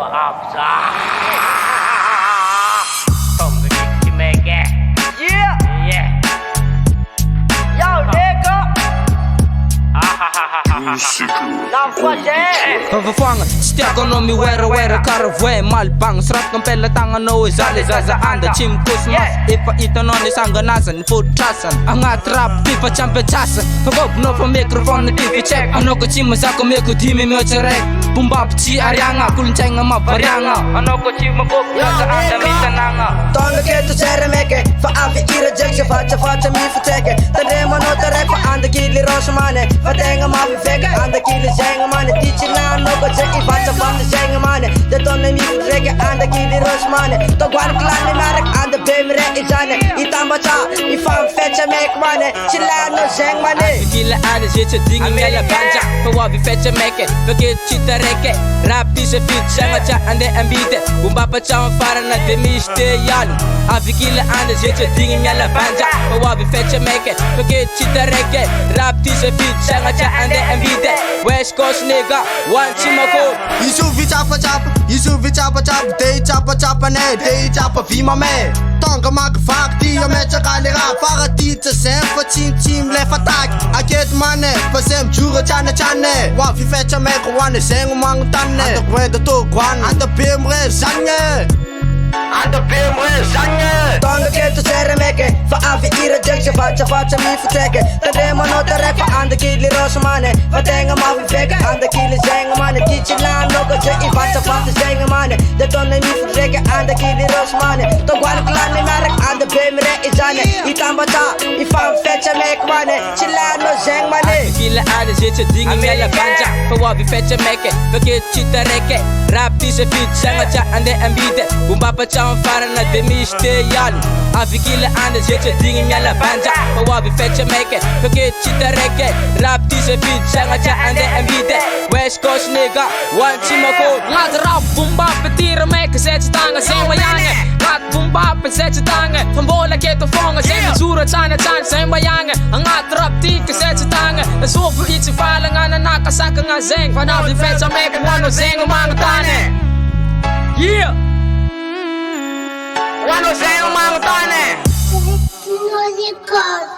Abza. From the Nicky Mega. Yeah, Yeah. yo nigga, nam fazendo. Vervangen, sterker om je wera karwe malbang Srat ng pelatang ano izali zazaan Da chim kusmas, ipa itanon isanganasan Food trasan, ang atrap, pipa champechasan Pagop no pa mikrofon na tipi check Ano ko chima sa kumiko timi mo cherek Bumbap chi arianga, kuluncheng nga maparianga Ano ko chima bok na sa andami tananga Tånga keto sere meke, fa afi ira jekse facha mi futeke Tade mano tere fa anda kili rosmane Fa tenga ma vi feke, anda kili senga mane Tichi na no ko cheki facha senga mane De tonne mi futeke, anda kili rosmane To guan klane marek, anda bemre izane Itamba cha, ifam fecha mek mane Chila no seng mane Gila ada zit dingi mela banja Pawa vi fetcha meke Verkeerd chita reke Rap die se fit Sanga cha ande ambite Bumba pa cha fara na demiste yalu Avi gila ada zit dingi mela banja Pawa vi fetcha meke Verkeerd chita reke Rap die se fit Sanga cha ande ambite West Coast nigga One chimako Yisuvi chapa chapa Day chapa ne Day chapa vima me Tonga maak vaak die je met je kalera Vara die te zijn voor team lef attack Aket mane Pasem jure chane Wafi fetcha me kwane Sengu mang tane Anda kwenda to kwan Anda bimre zanye Tånga keto sere meke, fa afi ira jekse facha mi futeke Tade mano tere fa anda kili rosmane Fa tenga ma vi feke, anda kili senga mane Tichi na no ko cheki facha senga mane De tonne mi futeke, anda kili rosmane To guan klane marek, anda bemre izane Itamba cha, ifam fecha mek mane Chila no seng mane Gila ada zit dingi mela banja Pawa vi fetcha meke Verkeerd chita reke Rap die se fit Sanga cha ande ambite Bumba pa cha fara na demiste yalu Avi gila ada zit dingi mela banja Pawa vi fetcha meke Verkeerd chita reke Rap die se fit Sanga cha ande ambite West Coast nigga One chimako Laat rap, boomba, petieren meke, zet je tangen, zijn we jangen. Laat boomba, zet je tangen, van bola keto vongen, zijn we zoeren, zijn we jangen. Ang laat rap, tieke, zet je tangen. En zo voor iets vallen aan de nakken, zakken aan zeng. Vanaf die vet, zou meke, wano zingen, man, tanen. Yeah! Wano zingen, man, tanen. Muzikal.